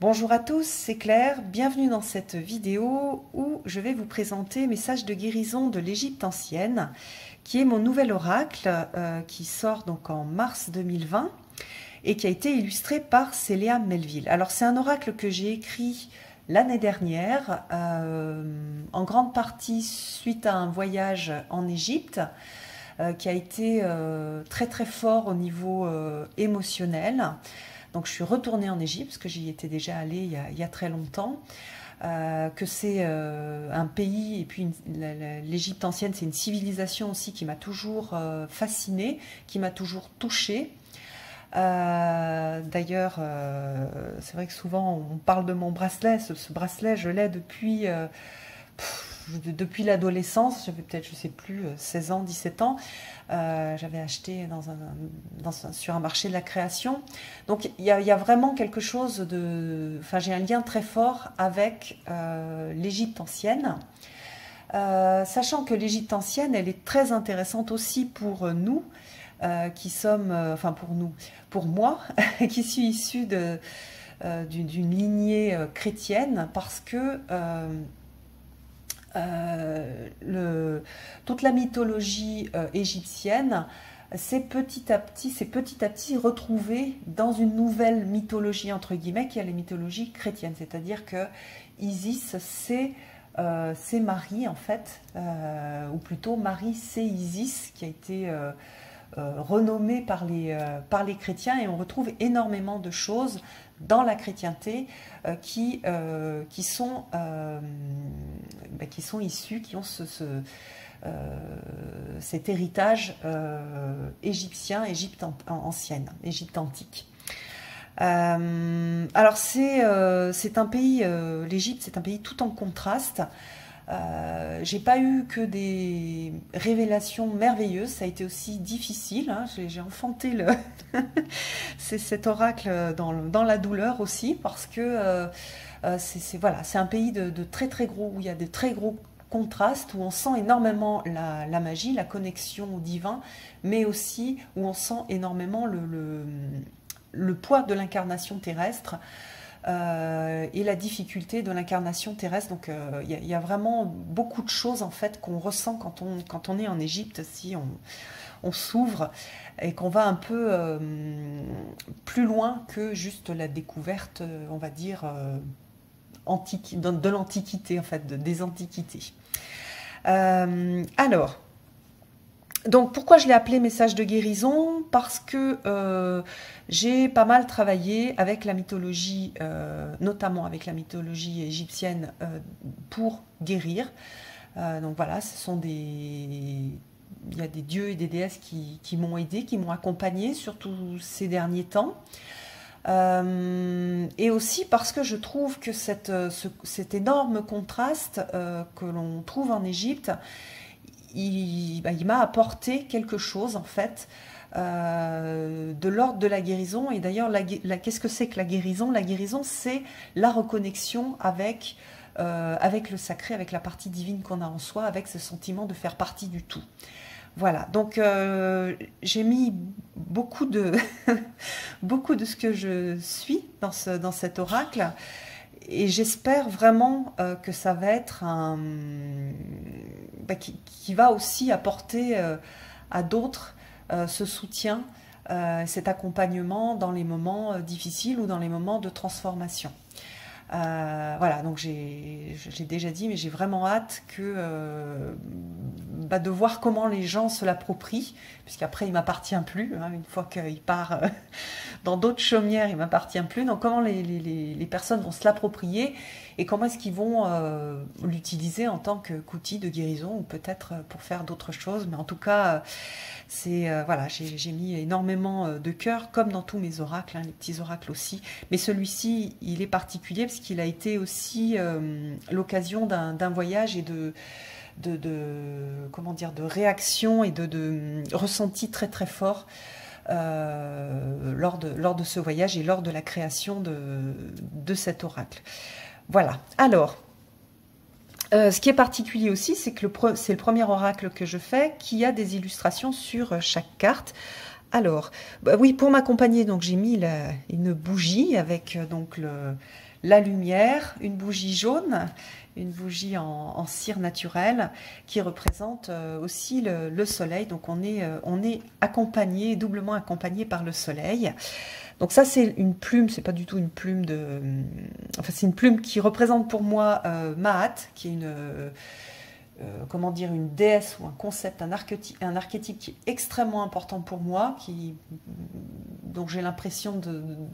Bonjour à tous, c'est Claire, bienvenue dans cette vidéo où je vais vous présenter Message de guérison de l'Égypte ancienne, qui est mon nouvel oracle qui sort donc en mars 2020 et qui a été illustré par Célia Melville. Alors c'est un oracle que j'ai écrit l'année dernière, en grande partie suite à un voyage en Égypte, qui a été très très fort au niveau émotionnel. Donc je suis retournée en Égypte, parce que j'y étais déjà allée il y a très longtemps, que c'est un pays, et puis l'Égypte ancienne, c'est une civilisation aussi qui m'a toujours fascinée, qui m'a toujours touchée. D'ailleurs, c'est vrai que souvent on parle de mon bracelet, ce bracelet je l'ai depuis l'adolescence, j'avais peut-être, je sais plus, 16 ans, 17 ans, j'avais acheté sur un marché de la création. Donc il y a vraiment quelque chose de... Enfin, j'ai un lien très fort avec l'Égypte ancienne, sachant que l'Égypte ancienne, elle est très intéressante aussi pour nous, qui sommes... enfin pour moi, qui suis issue d'une lignée chrétienne, parce que... toute la mythologie égyptienne s'est petit à petit retrouvée dans une nouvelle mythologie entre guillemets qui est la mythologie chrétienne, c'est-à-dire que Isis c'est Marie en fait, ou plutôt Marie c'est Isis qui a été renommée par les chrétiens, et on retrouve énormément de choses dans la chrétienté qui sont issus, qui ont cet héritage égyptien, Égypte ancienne, Égypte antique. Alors c'est un pays, l'Égypte, c'est un pays tout en contraste. J'ai pas eu que des révélations merveilleuses, ça a été aussi difficile, hein. J'ai enfanté cet oracle dans la douleur aussi, parce que c'est un pays de très très gros, où il y a de très gros contrastes, où on sent énormément la magie, la connexion au divin, mais aussi où on sent énormément le poids de l'incarnation terrestre. Et la difficulté de l'incarnation terrestre. Donc il y a vraiment beaucoup de choses en fait qu'on ressent quand on est en Égypte, si on s'ouvre et qu'on va un peu plus loin que juste la découverte, on va dire, de l'Antiquité, en fait, des Antiquités. Alors, donc pourquoi je l'ai appelé message de guérison? Parce que j'ai pas mal travaillé avec la mythologie, notamment avec la mythologie égyptienne, pour guérir. Donc voilà, il y a des dieux et des déesses qui m'ont aidé, qui m'ont accompagné, surtout ces derniers temps. Et aussi parce que je trouve que cet énorme contraste que l'on trouve en Égypte, il m'a apporté quelque chose en fait, de l'ordre de la guérison. Et d'ailleurs, qu'est-ce que c'est que la guérison? La guérison, c'est la reconnexion avec le sacré, avec la partie divine qu'on a en soi, avec ce sentiment de faire partie du tout. Voilà, donc j'ai mis beaucoup de ce que je suis dans cet oracle. Et j'espère vraiment que ça va être qui va aussi apporter à d'autres ce soutien, cet accompagnement dans les moments difficiles ou dans les moments de transformation. Voilà, donc j'ai déjà dit, mais j'ai vraiment hâte de voir comment les gens se l'approprient, puisqu'après il m'appartient plus, hein, une fois qu'il part dans d'autres chaumières, il m'appartient plus. Donc comment les personnes vont se l'approprier, et comment est-ce qu'ils vont l'utiliser en tant qu'outil de guérison, ou peut-être pour faire d'autres choses. Mais en tout cas, voilà, j'ai mis énormément de cœur, comme dans tous mes oracles, hein, les petits oracles aussi. Mais celui-ci, il est particulier parce qu'il a été aussi l'occasion d'un voyage et de réaction et de ressenti très très fort lors de ce voyage et lors de la création de cet oracle. Voilà. Alors, ce qui est particulier aussi, c'est que c'est le premier oracle que je fais qui a des illustrations sur chaque carte. Alors, oui, pour m'accompagner, donc j'ai mis une bougie avec donc la lumière, une bougie jaune, une bougie en cire naturelle qui représente aussi le soleil. Donc on est accompagné, doublement accompagné par le soleil. Donc ça c'est une plume, c'est pas du tout une plume de... Enfin c'est une plume qui représente pour moi Maat, qui est une... comment dire, une déesse ou un concept, un archétype qui est extrêmement important pour moi, donc j'ai l'impression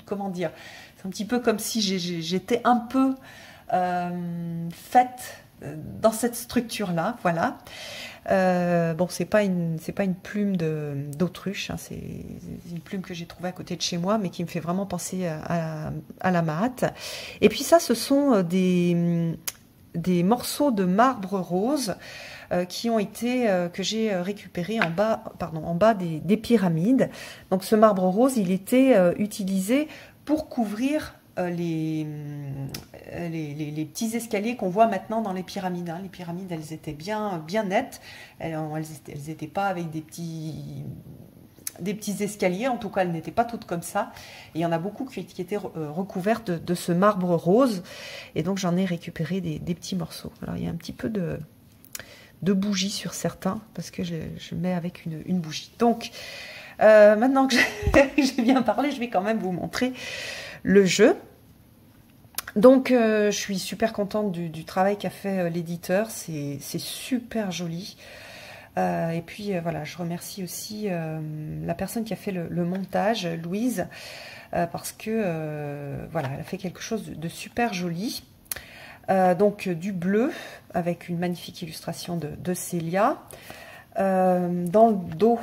comment dire, c'est un petit peu comme si j'étais un peu faite dans cette structure-là, voilà. Bon, c'est pas une plume d'autruche, hein, c'est une plume que j'ai trouvée à côté de chez moi, mais qui me fait vraiment penser à la Maat. Et puis ça, ce sont des morceaux de marbre rose qui ont été que j'ai récupérés en bas des pyramides. Donc ce marbre rose, il était utilisé pour couvrir les petits escaliers qu'on voit maintenant dans les pyramides. Hein. Les pyramides, elles étaient bien nettes. Elles n'étaient pas avec des petits escaliers, en tout cas elles n'étaient pas toutes comme ça, et il y en a beaucoup qui étaient recouvertes de ce marbre rose, et donc j'en ai récupéré des petits morceaux. Alors il y a un petit peu de bougie sur certains, parce que je mets avec une bougie. Donc maintenant que j'ai bien parlé, je vais quand même vous montrer le jeu. Donc je suis super contente du travail qu'a fait l'éditeur, c'est super joli. Et puis voilà, je remercie aussi la personne qui a fait le montage, Louise, parce que voilà, elle a fait quelque chose de super joli. Donc du bleu avec une magnifique illustration de Célia. Dans le dos,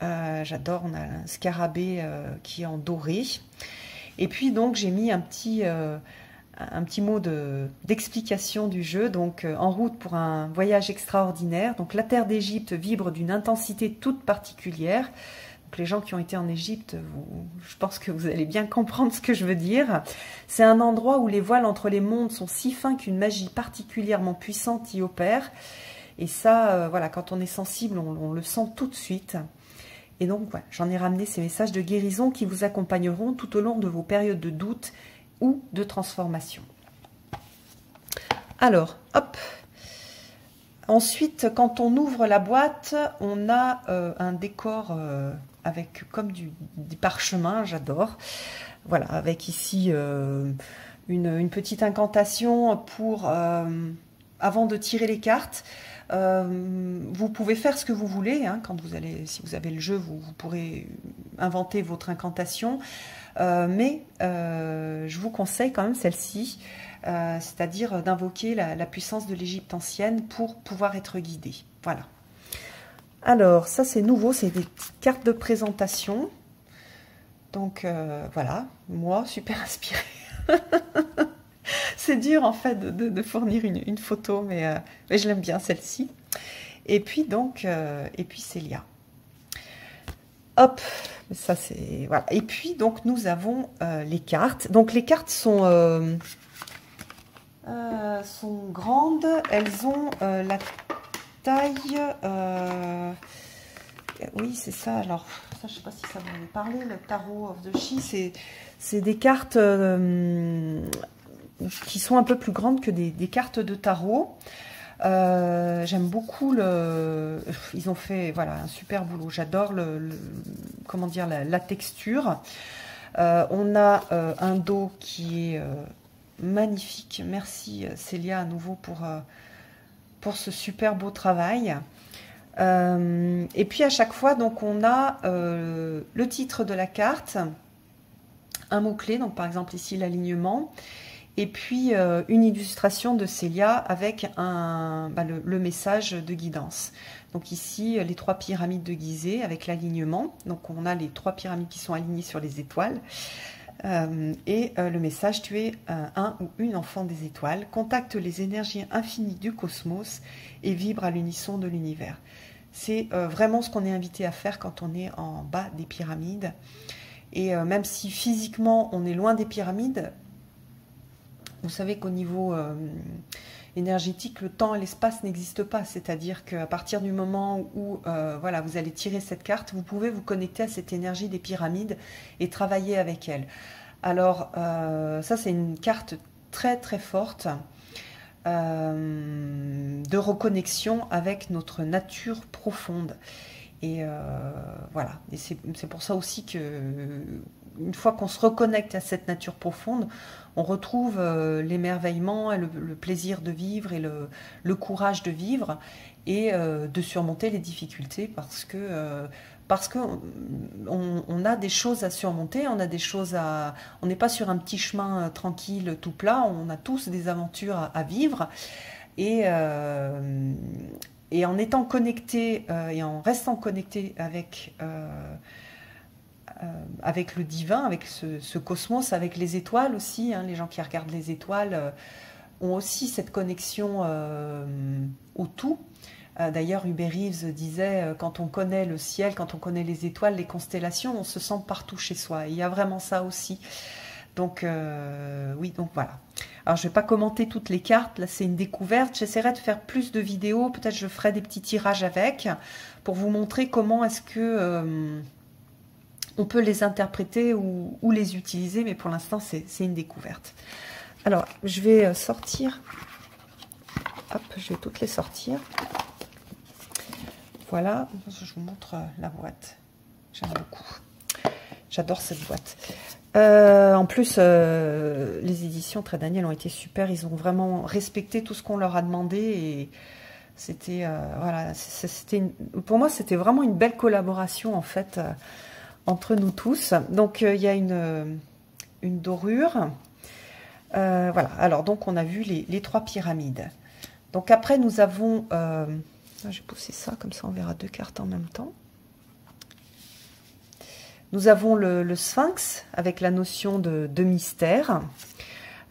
j'adore, on a un scarabée qui est en doré. Et puis donc j'ai mis un petit mot d'explication du jeu, donc en route pour un voyage extraordinaire. Donc la terre d'Égypte vibre d'une intensité toute particulière. Donc les gens qui ont été en Égypte, je pense que vous allez bien comprendre ce que je veux dire. C'est un endroit où les voiles entre les mondes sont si fins qu'une magie particulièrement puissante y opère. Et ça, voilà, quand on est sensible, on le sent tout de suite. Et donc, voilà, j'en ai ramené ces messages de guérison qui vous accompagneront tout au long de vos périodes de doute ou de transformation. Alors, hop. Ensuite, quand on ouvre la boîte, on a un décor avec comme du parchemin, j'adore. Voilà, avec ici une petite incantation pour, avant de tirer les cartes. Vous pouvez faire ce que vous voulez, hein, si vous avez le jeu, vous pourrez inventer votre incantation. Mais je vous conseille quand même celle-ci, c'est-à-dire d'invoquer la puissance de l'Égypte ancienne pour pouvoir être guidé. Voilà. Alors, ça c'est nouveau, c'est des petites cartes de présentation. Donc voilà, moi, super inspirée. C'est dur en fait de fournir une photo, mais je l'aime bien celle-ci. Et puis donc, Célia. Hop, ça c'est voilà. Et puis donc nous avons les cartes. Donc les cartes sont grandes. Elles ont la taille. Oui, c'est ça. Alors ça, je sais pas si ça vous parler. Le Tarot of the She, c'est des cartes qui sont un peu plus grandes que des cartes de tarot. J'aime beaucoup ils ont fait voilà un super boulot. J'adore comment dire la texture. On a un dos qui est magnifique. Merci Célia à nouveau pour ce super beau travail. Et puis à chaque fois donc on a le titre de la carte, un mot-clé, donc par exemple ici l'alignement. Et puis une illustration de Célia avec le message de guidance. Donc ici, les 3 pyramides de Gizeh avec l'alignement. Donc on a les 3 pyramides qui sont alignées sur les étoiles. Et le message, tu es un ou une enfant des étoiles. Contacte les énergies infinies du cosmos et vibre à l'unisson de l'univers. C'est vraiment ce qu'on est invité à faire quand on est en bas des pyramides. Et même si physiquement on est loin des pyramides, vous savez qu'au niveau énergétique, le temps et l'espace n'existent pas. C'est-à-dire qu'à partir du moment où voilà, vous allez tirer cette carte, vous pouvez vous connecter à cette énergie des pyramides et travailler avec elle. Alors, ça c'est une carte très très forte de reconnexion avec notre nature profonde. Et voilà, et c'est pour ça aussi que une fois qu'on se reconnecte à cette nature profonde, on retrouve l'émerveillement et le plaisir de vivre et le courage de vivre et de surmonter les difficultés parce que on a des choses à surmonter, on a des choses à, on n'est pas sur un petit chemin tranquille tout plat, on a tous des aventures à vivre et et en étant connecté et en restant connecté avec le divin, avec ce cosmos, avec les étoiles aussi, hein, les gens qui regardent les étoiles ont aussi cette connexion au tout. D'ailleurs, Hubert Reeves disait, quand on connaît le ciel, quand on connaît les étoiles, les constellations, on se sent partout chez soi. Et il y a vraiment ça aussi. Donc, oui, donc voilà. Alors, je ne vais pas commenter toutes les cartes. Là, c'est une découverte. J'essaierai de faire plus de vidéos. Peut-être je ferai des petits tirages avec pour vous montrer comment est-ce que on peut les interpréter ou les utiliser. Mais pour l'instant, c'est une découverte. Alors, je vais sortir. Hop, je vais toutes les sortir. Voilà, je vous montre la boîte. J'aime beaucoup. J'adore cette boîte. En plus, les éditions Très Daniel ont été super. Ils ont vraiment respecté tout ce qu'on leur a demandé. Et c'était, voilà, pour moi, c'était vraiment une belle collaboration, en fait, entre nous tous. Donc, il y a une dorure. Voilà, alors, donc, on a vu les 3 pyramides. Donc, après, nous avons... j'ai poussé ça, comme ça, on verra 2 cartes en même temps. Nous avons le sphinx avec la notion de mystère.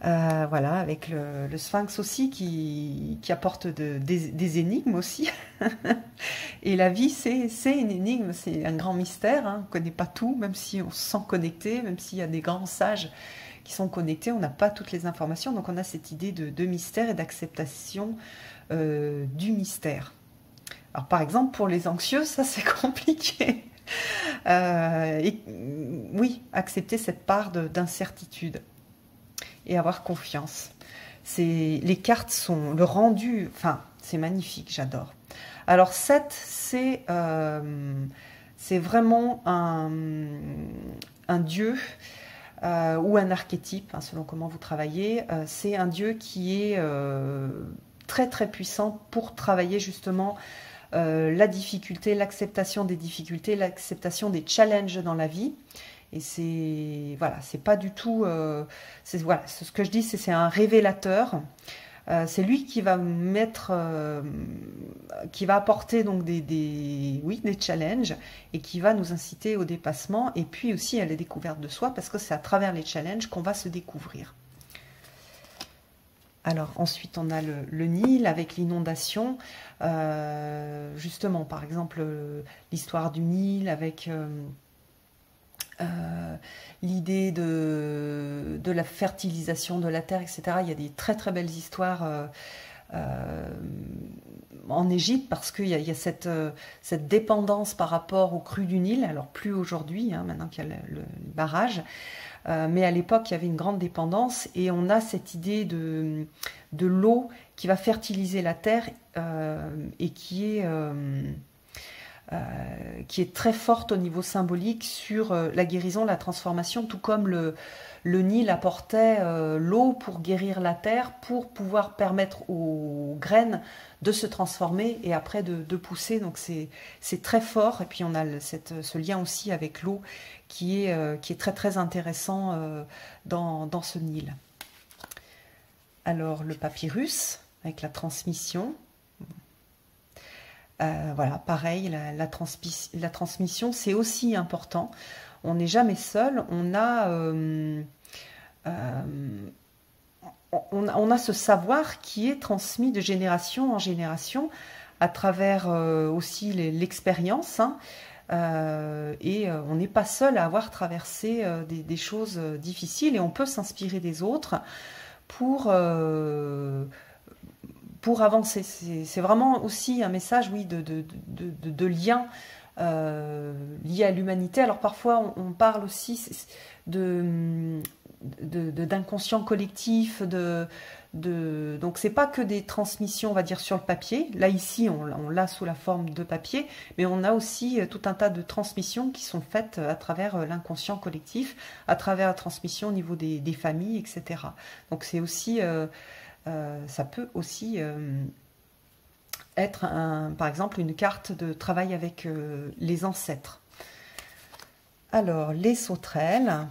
Voilà, avec le sphinx aussi qui apporte des énigmes aussi. Et la vie, c'est une énigme, c'est un grand mystère. Hein. On ne connaît pas tout, même si on se sent connecté, même s'il y a des grands sages qui sont connectés, on n'a pas toutes les informations. Donc on a cette idée de mystère et d'acceptation du mystère. Alors par exemple, pour les anxieux, ça c'est compliqué. Oui, accepter cette part d'incertitude et avoir confiance. Les cartes sont le rendu, enfin, c'est magnifique, j'adore. Alors 7, c'est vraiment un dieu ou un archétype, hein, selon comment vous travaillez. C'est un dieu qui est très très puissant pour travailler justement la difficulté, l'acceptation des difficultés, l'acceptation des challenges dans la vie. Et c'est voilà, c'est pas du tout, voilà, ce que je dis, c'est un révélateur. C'est lui qui va mettre, qui va apporter donc oui, des challenges et qui va nous inciter au dépassement et puis aussi à la découverte de soi parce que c'est à travers les challenges qu'on va se découvrir. Alors ensuite on a le Nil avec l'inondation, justement par exemple l'histoire du Nil avec l'idée de la fertilisation de la terre, etc. Il y a des très très belles histoires en Égypte parce qu'il y a cette dépendance par rapport aux crues du Nil, alors plus aujourd'hui, hein, maintenant qu'il y a le barrage. Mais à l'époque, il y avait une grande dépendance et on a cette idée de l'eau qui va fertiliser la terre et qui est très forte au niveau symbolique sur la guérison, la transformation, tout comme le Nil apportait l'eau pour guérir la terre, pour pouvoir permettre aux graines de se transformer et après de pousser. Donc c'est très fort. Et puis on a ce lien aussi avec l'eau qui est très très intéressant dans ce Nil. Alors le papyrus avec la transmission. Voilà, pareil, la transmission, c'est aussi important. On n'est jamais seul. On a ce savoir qui est transmis de génération en génération à travers aussi l'expérience. Hein, et on n'est pas seul à avoir traversé des choses difficiles et on peut s'inspirer des autres pour avancer. C'est vraiment aussi un message, oui, de lien lié à l'humanité. Alors parfois, on parle aussi d'inconscient collectif, donc c'est pas que des transmissions, on va dire, sur le papier. Là, ici, on l'a sous la forme de papier, mais on a aussi tout un tas de transmissions qui sont faites à travers l'inconscient collectif, à travers la transmission au niveau des familles, etc. Donc c'est aussi, ça peut aussi être, par exemple, une carte de travail avec les ancêtres. Alors, les sauterelles,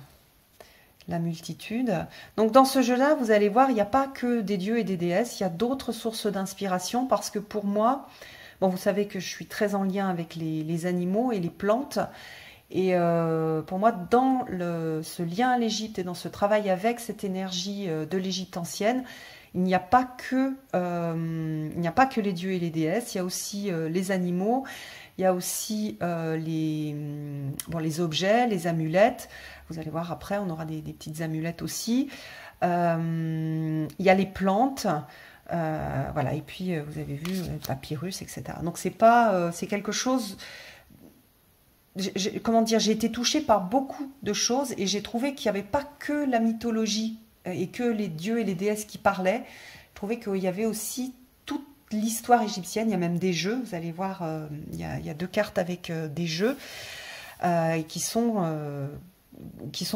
la multitude. Donc dans ce jeu-là, vous allez voir, il n'y a pas que des dieux et des déesses, il y a d'autres sources d'inspiration, parce que pour moi, bon, vous savez que je suis très en lien avec les animaux et les plantes, et pour moi, dans ce lien à l'Égypte et dans ce travail avec cette énergie de l'Égypte ancienne, il n'y a pas que les dieux et les déesses, il y a aussi les animaux, il y a aussi les objets, les amulettes. Vous allez voir après, on aura des petites amulettes aussi. Il y a les plantes, voilà. Et puis vous avez vu le papyrus, etc. Donc c'est quelque chose. Comment dire, j'ai été touchée par beaucoup de choses et j'ai trouvé qu'il n'y avait pas que la mythologie et que les dieux et les déesses qui parlaient. Je trouvais qu'il y avait aussi toute l'histoire égyptienne. Il y a même des jeux. Vous allez voir, il y a 2 cartes avec des jeux qui sont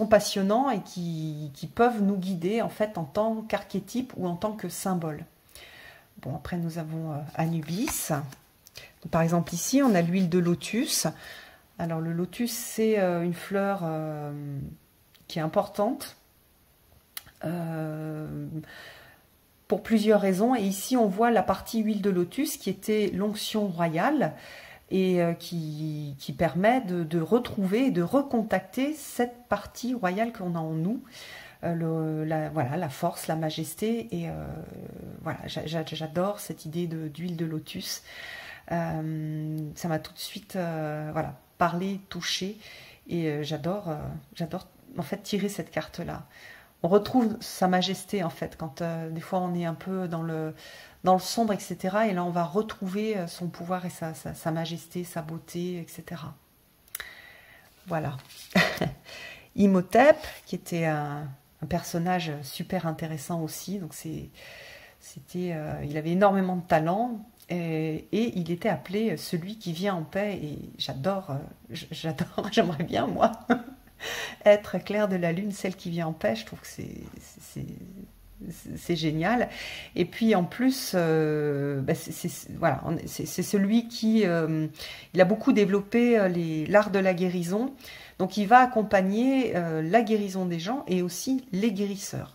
passionnants et qui peuvent nous guider en fait en tant qu'archétype ou en tant que symbole. Bon, après nous avons Anubis. Donc, par exemple ici, on a l'huile de lotus. Alors le lotus, c'est une fleur qui est importante pour plusieurs raisons. Et ici, on voit la partie huile de lotus qui était l'onction royale et qui permet de retrouver et de recontacter cette partie royale qu'on a en nous. Voilà, la force, la majesté. Et voilà, j'adore cette idée d'huile de lotus. Ça m'a tout de suite voilà, parlé, touché. Et j'adore en fait tirer cette carte-là. On retrouve sa majesté en fait quand des fois on est un peu dans le sombre, etc. Et là on va retrouver son pouvoir et sa majesté, sa beauté, etc. Voilà. Imhotep, qui était un personnage super intéressant aussi. Donc il avait énormément de talent et il était appelé celui qui vient en paix. Et j'adore, j'aimerais bien moi être Claire de la Lune, celle qui vient en paix. Je trouve que c'est génial. Et puis en plus, voilà, c'est celui qui il a beaucoup développé l'art de la guérison. Donc il va accompagner la guérison des gens et aussi les guérisseurs.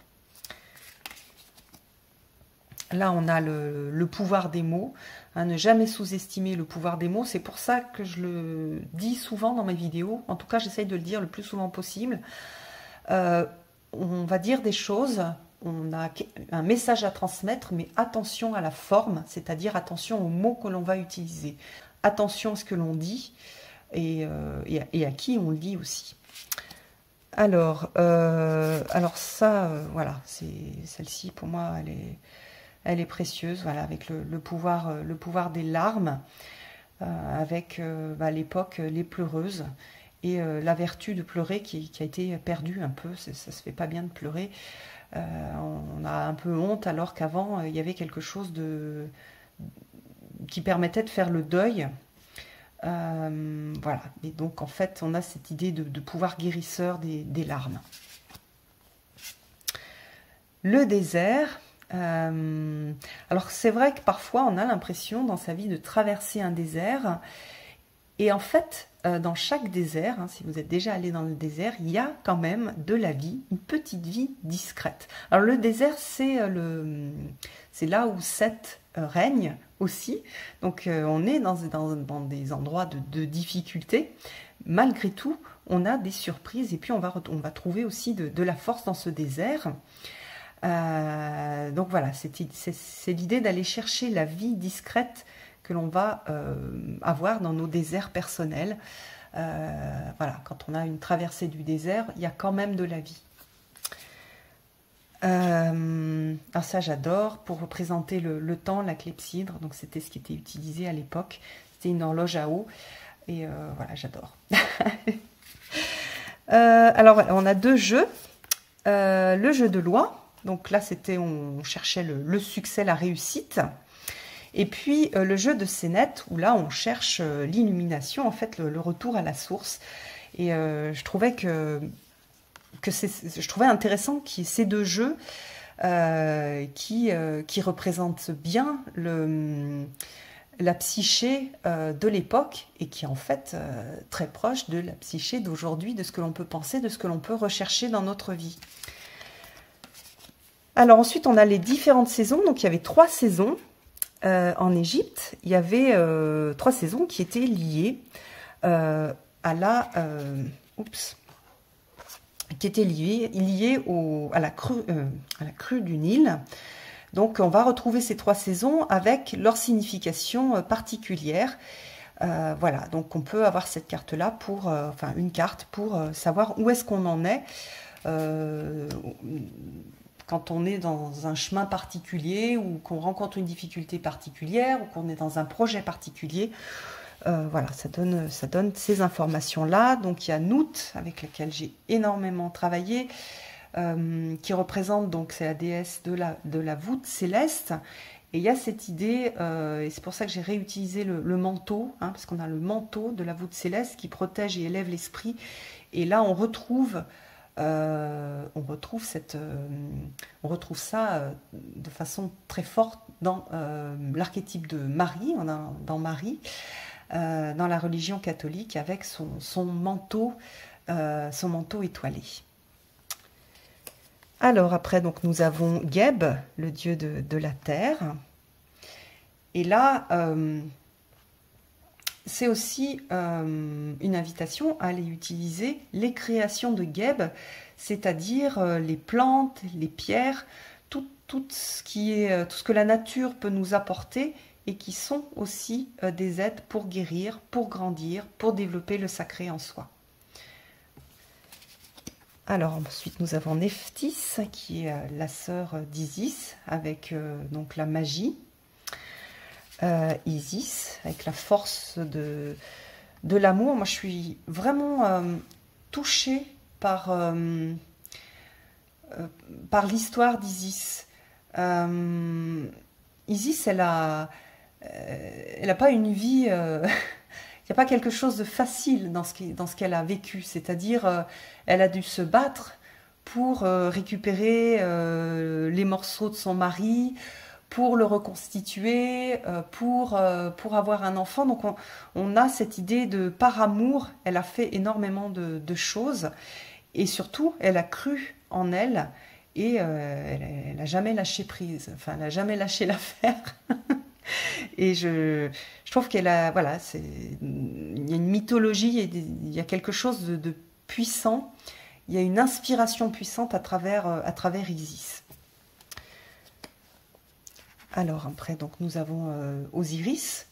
Là, on a le pouvoir des mots. Hein, ne jamais sous-estimer le pouvoir des mots. C'est pour ça que je le dis souvent dans mes vidéos. En tout cas, j'essaye de le dire le plus souvent possible. On va dire des choses, on a un message à transmettre, mais attention à la forme, c'est-à-dire attention aux mots que l'on va utiliser. Attention à ce que l'on dit et à qui on le dit aussi. Alors ça, voilà, celle-ci, pour moi, elle est précieuse, voilà, avec le pouvoir des larmes, avec à l'époque les pleureuses, et la vertu de pleurer qui a été perdue un peu, ça se fait pas bien de pleurer, on a un peu honte alors qu'avant il y avait quelque chose qui permettait de faire le deuil, voilà, et donc en fait on a cette idée de pouvoir guérisseur des larmes. Le désert. Alors c'est vrai que parfois on a l'impression dans sa vie de traverser un désert et en fait dans chaque désert, hein, si vous êtes déjà allé dans le désert, il y a quand même de la vie, une petite vie discrète. Alors le désert c'est là où Seth règne aussi, donc on est dans des endroits de difficulté. Malgré tout on a des surprises et puis on va trouver aussi de la force dans ce désert. Donc voilà, c'est l'idée d'aller chercher la vie discrète que l'on va avoir dans nos déserts personnels. Voilà, quand on a une traversée du désert, il y a quand même de la vie. Alors ça j'adore, pour représenter le temps, la clepsydre, donc c'était ce qui était utilisé à l'époque, c'était une horloge à eau, et voilà, j'adore. Alors voilà, on a 2 jeux. le jeu de loi. Donc là, on cherchait le succès, la réussite. Et puis le jeu de scénette, où là, on cherche l'illumination, en fait, le retour à la source. Et je trouvais je trouvais intéressant qu'il y ait ces deux jeux qui représentent bien la psyché de l'époque et qui est en fait très proche de la psyché d'aujourd'hui, de ce que l'on peut penser, de ce que l'on peut rechercher dans notre vie. Alors ensuite, on a les différentes saisons. Donc il y avait 3 saisons en Égypte. Il y avait 3 saisons qui étaient liées à la... qui étaient liées à la crue du Nil. Donc on va retrouver ces 3 saisons avec leur signification particulière. Voilà, donc on peut avoir cette carte-là enfin une carte pour savoir où est-ce qu'on en est quand on est dans un chemin particulier ou qu'on rencontre une difficulté particulière ou qu'on est dans un projet particulier. Voilà, ça donne ces informations-là. Donc il y a Nout, avec laquelle j'ai énormément travaillé, qui représente, donc c'est la déesse de la voûte céleste. Et il y a cette idée, et c'est pour ça que j'ai réutilisé le manteau, parce qu'on a le manteau de la voûte céleste qui protège et élève l'esprit. Et là, on retrouve ça de façon très forte dans l'archétype de Marie, dans Marie, dans la religion catholique, avec son manteau étoilé. Alors après, donc, nous avons Geb, le dieu de la terre. Et là, c'est aussi une invitation à aller utiliser les créations de Geb, c'est-à-dire les plantes, les pierres, tout ce que la nature peut nous apporter et qui sont aussi des aides pour guérir, pour grandir, pour développer le sacré en soi. Alors ensuite nous avons Nephthys qui est la sœur d'Isis avec donc la magie. Isis, avec la force de l'amour. Moi, je suis vraiment touchée par l'histoire d'Isis. Isis, elle a pas une vie... Il n'y a pas quelque chose de facile dans ce qu'elle a vécu. C'est-à-dire, elle a dû se battre pour récupérer les morceaux de son mari, pour le reconstituer, pour avoir un enfant. Donc on a cette idée de par amour, elle a fait énormément de choses et surtout elle a cru en elle et elle n'a jamais lâché prise, enfin elle n'a jamais lâché l'affaire. Et je trouve qu'elle a, voilà, il y a une mythologie, il y a quelque chose de puissant, il y a une inspiration puissante à travers Isis. Alors après, donc, nous avons Osiris.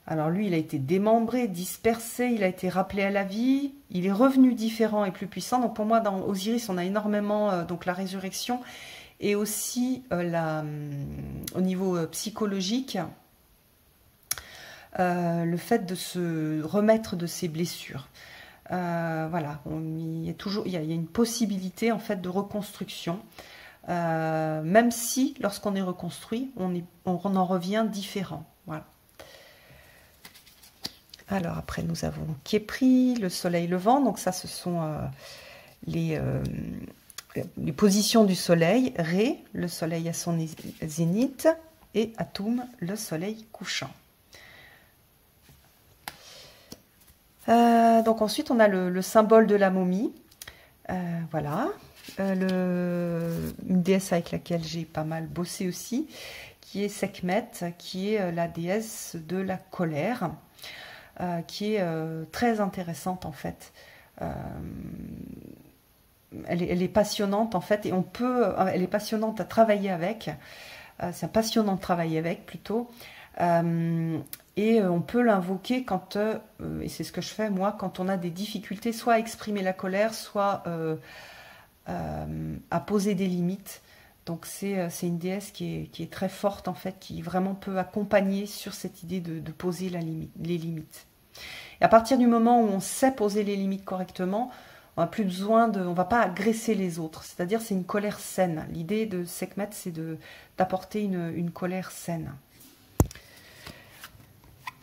Alors lui, il a été démembré, dispersé, il a été rappelé à la vie, il est revenu différent et plus puissant. Donc pour moi, dans Osiris, on a énormément donc la résurrection et aussi au niveau psychologique, le fait de se remettre de ses blessures. Voilà, il y a une possibilité en fait de reconstruction. Même si, lorsqu'on est reconstruit, on en revient différent. Voilà. Alors après, nous avons Képri, le soleil levant. Donc ça, ce sont les positions du soleil. Ré, le soleil à son zénith, et Atum, le soleil couchant. Donc ensuite, on a le symbole de la momie. Voilà. Une déesse avec laquelle j'ai pas mal bossé aussi, qui est Sekhmet, qui est la déesse de la colère, qui est très intéressante en fait. Elle est passionnante en fait, et elle est passionnante à travailler avec. C'est passionnant de travailler avec plutôt. Et on peut l'invoquer quand, et c'est ce que je fais moi, quand on a des difficultés, soit à exprimer la colère, soit à poser des limites. Donc c'est une déesse qui est très forte en fait, qui vraiment peut accompagner sur cette idée de poser les limites. Et à partir du moment où on sait poser les limites correctement, On n'a plus besoin de... On ne va pas agresser les autres. C'est-à-dire, c'est une colère saine. L'idée de Sekhmet, c'est d'apporter une colère saine.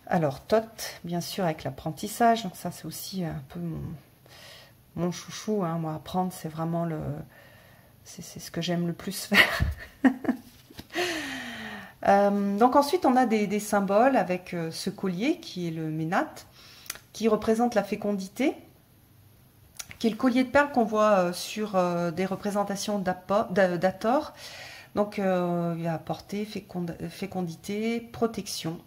Alors, Thoth, bien sûr, avec l'apprentissage. Donc ça, c'est aussi un peu mon chouchou. Hein. Moi, apprendre, c'est vraiment le... C'est ce que j'aime le plus faire. Donc ensuite, on a des symboles avec ce collier qui est le Ménat, qui représente la fécondité, qui est le collier de perles qu'on voit sur des représentations d'Hathor. Donc, il va apporter fécondité, protection.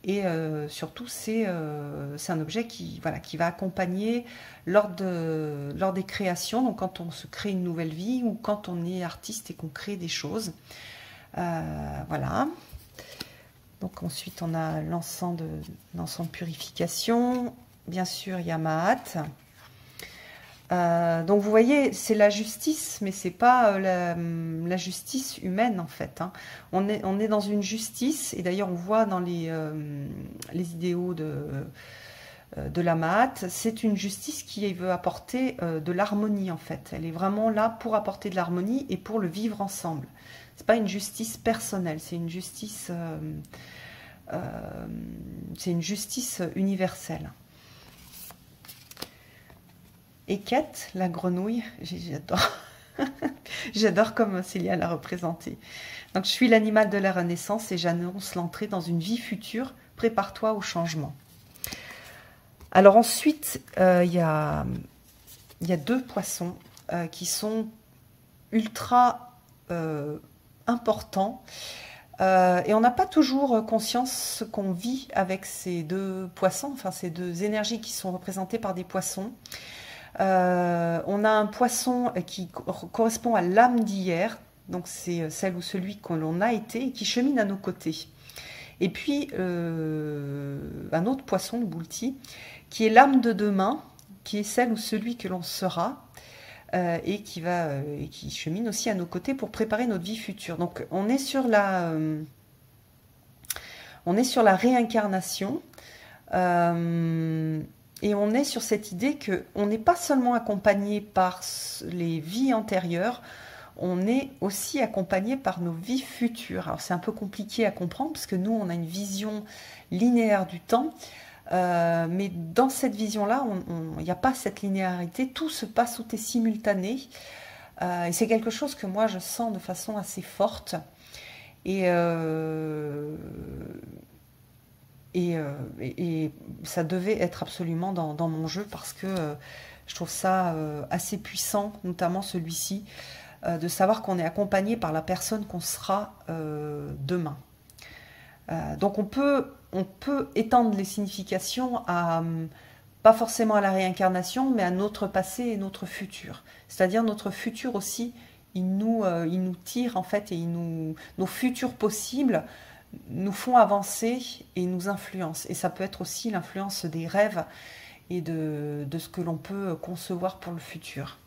Et surtout, c'est un objet qui va accompagner lors des créations, donc quand on se crée une nouvelle vie ou quand on est artiste et qu'on crée des choses. Voilà. Donc ensuite, on a l'encens de purification. Bien sûr, il y a Mahat. Donc vous voyez, c'est la justice, mais c'est pas la justice humaine en fait. Hein. On est dans une justice, et d'ailleurs on voit dans les idéaux de la Mahat, c'est une justice qui veut apporter de l'harmonie en fait. Elle est vraiment là pour apporter de l'harmonie et pour le vivre ensemble. C'est pas une justice personnelle, c'est une justice universelle. Eket, la grenouille, j'adore. J'adore comme Célia l'a représentée. Donc, je suis l'animal de la renaissance et j'annonce l'entrée dans une vie future. Prépare-toi au changement. Alors ensuite, il y a deux poissons qui sont ultra importants. Et on n'a pas toujours conscience qu'on vit avec ces deux poissons, enfin ces deux énergies qui sont représentées par des poissons. On a un poisson qui correspond à l'âme d'hier, donc c'est celle ou celui que l'on a été et qui chemine à nos côtés. Et puis un autre poisson, le Boulti, qui est l'âme de demain, qui est celle ou celui que l'on sera, et qui chemine aussi à nos côtés pour préparer notre vie future. Donc on est sur la réincarnation. Et on est sur cette idée qu'on n'est pas seulement accompagné par les vies antérieures, on est aussi accompagné par nos vies futures. Alors c'est un peu compliqué à comprendre parce que nous, on a une vision linéaire du temps, mais dans cette vision-là, il n'y a pas cette linéarité, tout se passe, tout est simultané. Et c'est quelque chose que moi, je sens de façon assez forte. Et ça devait être absolument dans mon jeu parce que je trouve ça assez puissant, notamment celui-ci, de savoir qu'on est accompagné par la personne qu'on sera demain. Donc on peut étendre les significations pas forcément à la réincarnation, mais à notre passé et notre futur. C'est-à-dire notre futur aussi, il nous tire en fait, et nos futurs possibles nous font avancer et nous influencent. Et ça peut être aussi l'influence des rêves et de ce que l'on peut concevoir pour le futur.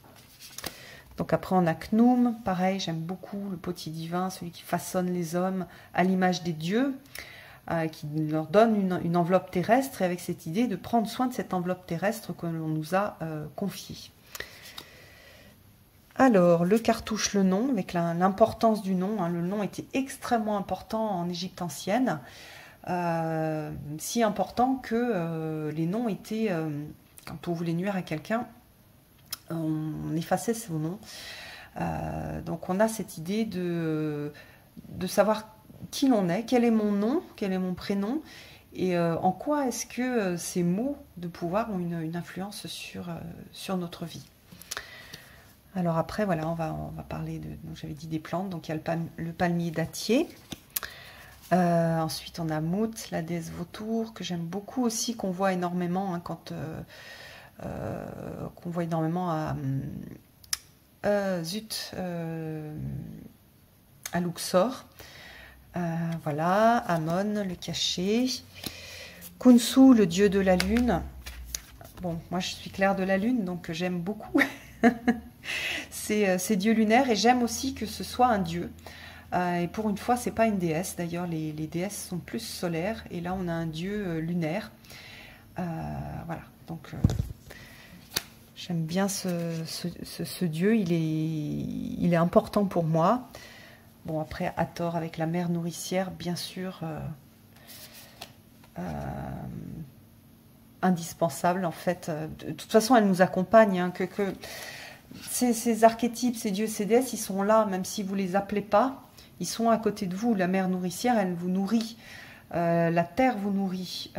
Donc après on a Khnum, pareil, j'aime beaucoup le potier divin, celui qui façonne les hommes à l'image des dieux, qui leur donne une enveloppe terrestre, et avec cette idée de prendre soin de cette enveloppe terrestre que l'on nous a confiée. Alors, le cartouche, le nom, avec l'importance du nom. Hein, le nom était extrêmement important en Égypte ancienne. Si important que les noms étaient, quand on voulait nuire à quelqu'un, on effaçait son nom. Donc on a cette idée de savoir qui l'on est, quel est mon nom, quel est mon prénom, et en quoi est-ce que ces mots de pouvoir ont une influence sur notre vie. Alors après, voilà, on va parler donc j'avais dit des plantes. Donc il y a le palmier dattier. Ensuite, on a Mout, la déesse vautour, que j'aime beaucoup aussi, qu'on voit énormément hein, qu'on voit énormément à Luxor. Voilà, Amon, le cachet. Khonsu, le dieu de la lune. Bon, moi je suis claire de la lune, donc j'aime beaucoup ces dieux lunaires, et j'aime aussi que ce soit un dieu. Et pour une fois, c'est pas une déesse. D'ailleurs, les déesses sont plus solaires, et là on a un dieu lunaire. Voilà, donc J'aime bien ce dieu, il est important pour moi. Bon, après, Hathor avec la mère nourricière, bien sûr, indispensable en fait. De toute façon, elle nous accompagne. Hein, ces archétypes, ces dieux, ces déesses, ils sont là, même si vous les appelez pas. Ils sont à côté de vous. La mère nourricière, elle vous nourrit. La terre vous nourrit.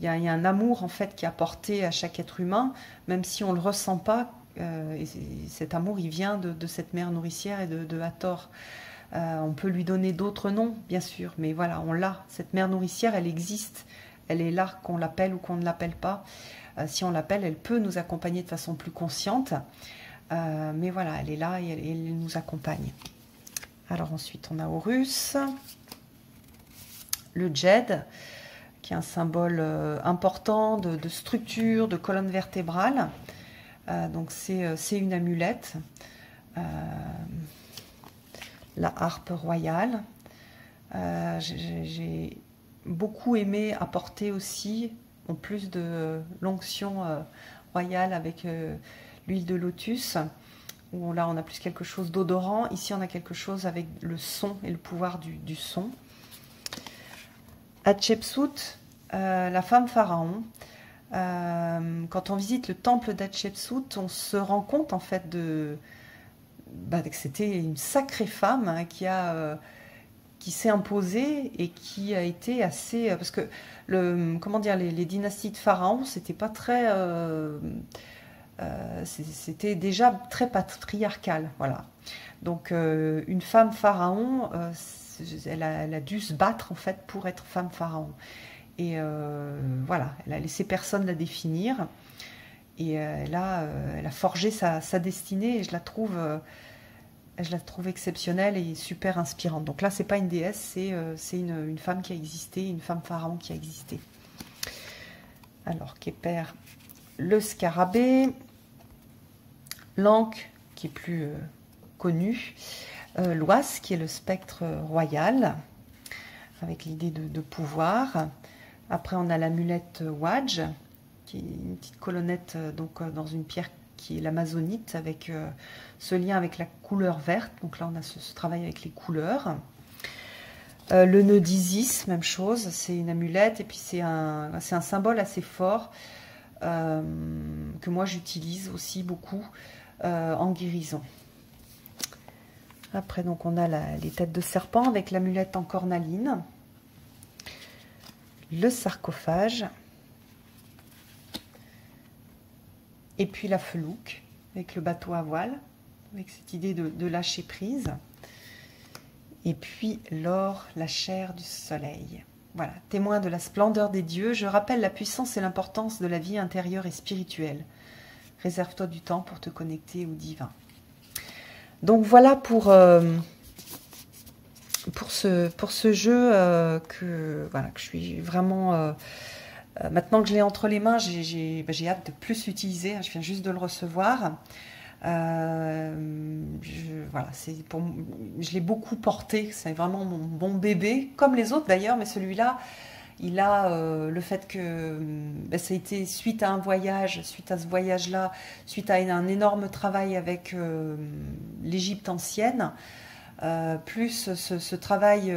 Il y a un amour en fait qui est apporté à chaque être humain, même si on le ressent pas. Et cet amour, il vient de cette mère nourricière et de Hathor. On peut lui donner d'autres noms, bien sûr, mais voilà, on l'a. Cette mère nourricière, elle existe. Elle est là, qu'on l'appelle ou qu'on ne l'appelle pas. Si on l'appelle, elle peut nous accompagner de façon plus consciente. Mais voilà, elle est là et elle nous accompagne. Alors ensuite, on a Horus, le Djed, qui est un symbole important de structure, de colonne vertébrale. Donc c'est une amulette. La harpe royale. J'ai beaucoup aimé apporter aussi, en plus de l'onction royale avec l'huile de lotus, où là on a plus quelque chose d'odorant. Ici on a quelque chose avec le son et le pouvoir du son. Hatshepsut, la femme pharaon. Quand on visite le temple d'Hatshepsut, on se rend compte en fait que c'était une sacrée femme hein, qui s'est imposée et qui a été assez... parce que les dynasties de pharaons, c'était pas très... c'était déjà très patriarcal. Voilà. Donc une femme pharaon, elle a dû se battre en fait pour être femme pharaon. Et voilà, elle a laissé personne la définir. Et elle a forgé sa destinée et je la trouve exceptionnelle et super inspirante. Donc là, c'est pas une déesse, c'est une femme qui a existé, une femme pharaon qui a existé. Alors, Képer, le scarabée, l'Ankh, qui est plus connu, l'Oise, qui est le spectre royal, avec l'idée de pouvoir. Après, on a l'amulette Wadj, qui est une petite colonnette dans une pierre qui est l'amazonite, avec ce lien avec la couleur verte. Donc là, on a ce travail avec les couleurs. Le nœud d'Isis, même chose, c'est une amulette, et puis c'est un symbole assez fort que moi j'utilise aussi beaucoup en guérison. Après, donc, on a les têtes de serpent avec l'amulette en cornaline. Le sarcophage, et puis la felouque avec le bateau à voile, avec cette idée de lâcher prise, et puis l'or, la chair du soleil. Voilà, témoin de la splendeur des dieux, je rappelle la puissance et l'importance de la vie intérieure et spirituelle. Réserve-toi du temps pour te connecter au divin. Donc voilà pour ce jeu que je suis vraiment... maintenant que je l'ai entre les mains, j'ai hâte de plus l'utiliser. Je viens juste de le recevoir. Je l'ai beaucoup porté. C'est vraiment mon bon bébé, comme les autres d'ailleurs, mais celui-là, il a le fait que ça a été suite à un voyage, suite à ce voyage-là, suite à un énorme travail avec l'Égypte ancienne, plus ce travail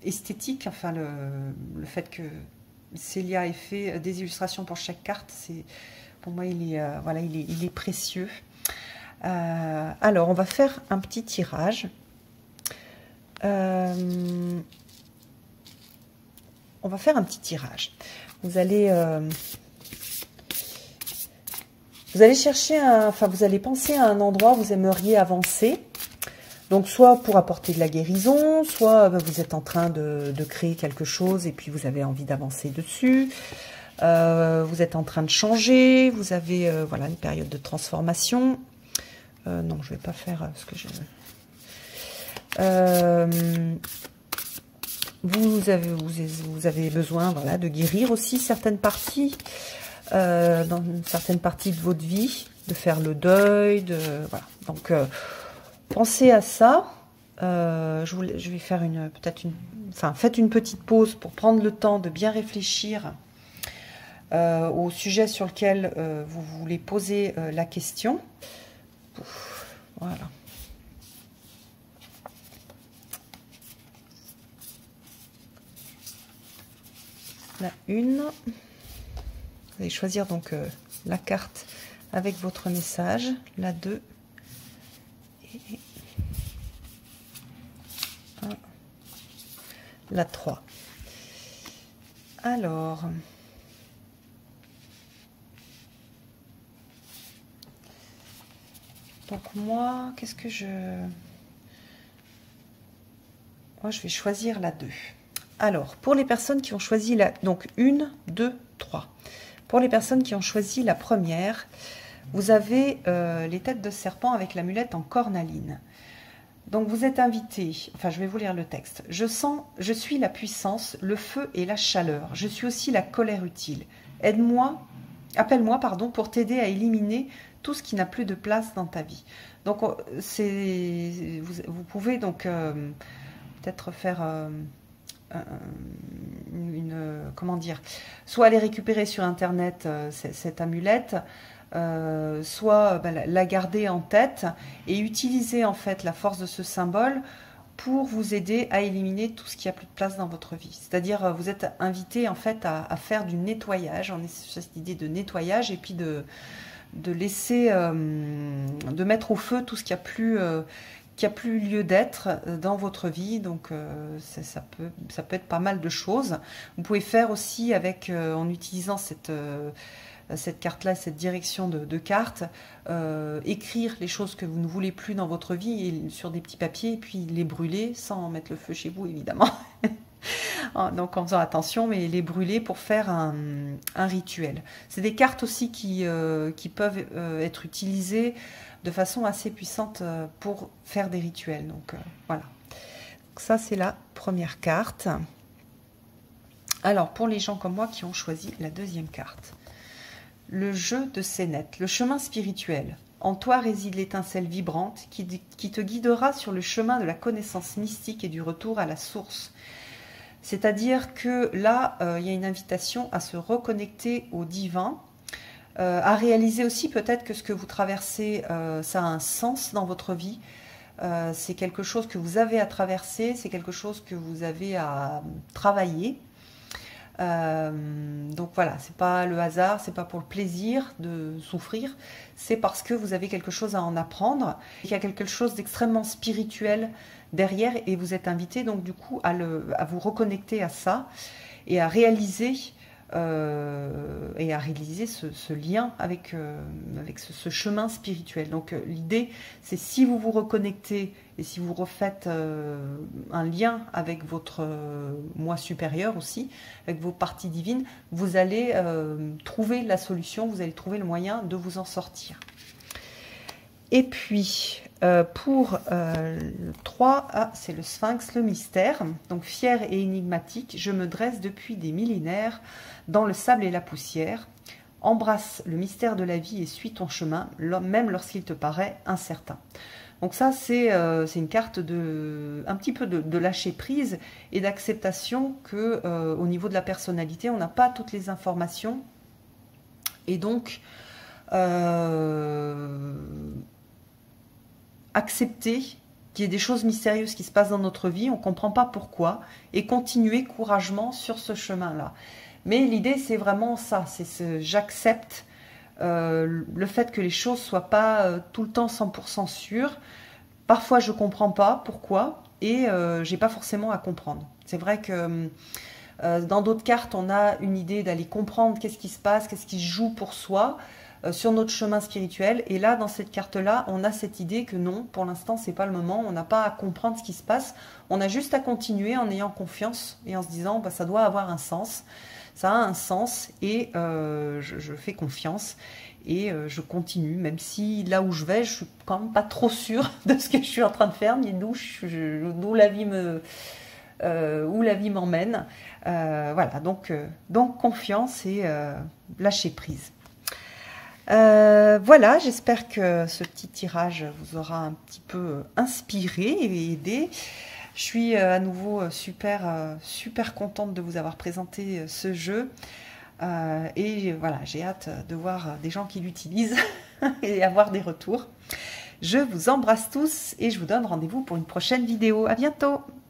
esthétique, enfin le fait que Célia ait fait des illustrations pour chaque carte, pour moi il est précieux. Alors on va faire un petit tirage. On va faire un petit tirage. Vous allez chercher vous allez penser à un endroit où vous aimeriez avancer. Donc, soit pour apporter de la guérison, soit vous êtes en train de créer quelque chose et puis vous avez envie d'avancer dessus. Vous êtes en train de changer, vous avez une période de transformation. Non, je ne vais pas faire ce que je... Vous avez besoin de guérir aussi certaines parties, dans certaines parties de votre vie, de faire le deuil, voilà. Donc, pensez à ça. Je vais faire faites une petite pause pour prendre le temps de bien réfléchir au sujet sur lequel vous voulez poser la question. Voilà. La une. Vous allez choisir donc la carte avec votre message. La 2. Et la 3. Alors, donc moi, qu'est-ce que moi, je vais choisir la 2. Alors, pour les personnes qui ont choisi la... Donc, 1, 2, 3. Pour les personnes qui ont choisi la première, vous avez les têtes de serpent avec l'amulette en cornaline. Donc, vous êtes invité... Enfin, je vais vous lire le texte. Je suis la puissance, le feu et la chaleur. Je suis aussi la colère utile. Appelle-moi, pour t'aider à éliminer tout ce qui n'a plus de place dans ta vie. Donc, vous pouvez donc peut-être faire... comment dire, soit aller récupérer sur internet cette amulette, soit la garder en tête et utiliser en fait la force de ce symbole pour vous aider à éliminer tout ce qui a plus de place dans votre vie. C'est-à-dire vous êtes invité en fait à faire du nettoyage. On est sur cette idée de nettoyage et puis de laisser, de mettre au feu tout ce qui a plus lieu d'être dans votre vie. Donc ça peut être pas mal de choses. Vous pouvez faire aussi avec, en utilisant cette carte-là, cette direction de carte, écrire les choses que vous ne voulez plus dans votre vie sur des petits papiers et puis les brûler sans mettre le feu chez vous évidemment. Donc en faisant attention, mais les brûler pour faire un rituel. C'est des cartes aussi qui peuvent être utilisées de façon assez puissante pour faire des rituels. Donc voilà. Donc, ça c'est la première carte. Alors pour les gens comme moi qui ont choisi la deuxième carte. Le jeu de scénette, le chemin spirituel. En toi réside l'étincelle vibrante qui te guidera sur le chemin de la connaissance mystique et du retour à la source. C'est-à-dire que là, il y a une invitation à se reconnecter au divin, à réaliser aussi peut-être que ce que vous traversez, ça a un sens dans votre vie. C'est quelque chose que vous avez à traverser, c'est quelque chose que vous avez à travailler. Donc voilà, c'est pas le hasard, c'est pas pour le plaisir de souffrir, c'est parce que vous avez quelque chose à en apprendre, il y a quelque chose d'extrêmement spirituel derrière et vous êtes invité donc du coup à vous reconnecter à ça et à réaliser ce lien avec ce chemin spirituel. Donc l'idée, c'est si vous vous reconnectez et si vous refaites un lien avec votre moi supérieur aussi, avec vos parties divines, vous allez trouver la solution, vous allez trouver le moyen de vous en sortir. Et puis, pour le 3, c'est le Sphinx, le mystère. Donc, fier et énigmatique, je me dresse depuis des millénaires dans le sable et la poussière. Embrasse le mystère de la vie et suis ton chemin, même lorsqu'il te paraît incertain. Donc ça, c'est une carte un petit peu de lâcher prise et d'acceptation que au niveau de la personnalité, on n'a pas toutes les informations. Et donc, accepter qu'il y ait des choses mystérieuses qui se passent dans notre vie, on ne comprend pas pourquoi, et continuer courageusement sur ce chemin-là. Mais l'idée, c'est vraiment ça, c'est j'accepte le fait que les choses ne soient pas tout le temps 100% sûres. Parfois, je ne comprends pas pourquoi, et je n'ai pas forcément à comprendre. C'est vrai que dans d'autres cartes, on a une idée d'aller comprendre qu'est-ce qui se passe, qu'est-ce qui se joue pour soi, sur notre chemin spirituel. Et là, dans cette carte-là, on a cette idée que non, pour l'instant, c'est pas le moment. On n'a pas à comprendre ce qui se passe. On a juste à continuer en ayant confiance et en se disant, bah, ça doit avoir un sens. Ça a un sens et je fais confiance et je continue, même si là où je vais, je suis quand même pas trop sûre de ce que je suis en train de faire, ni d'où la vie m'emmène. Voilà, donc confiance et lâcher prise. Voilà, j'espère que ce petit tirage vous aura un petit peu inspiré et aidé. Je suis à nouveau super contente de vous avoir présenté ce jeu. Et voilà, j'ai hâte de voir des gens qui l'utilisent et avoir des retours. Je vous embrasse tous et je vous donne rendez-vous pour une prochaine vidéo. À bientôt!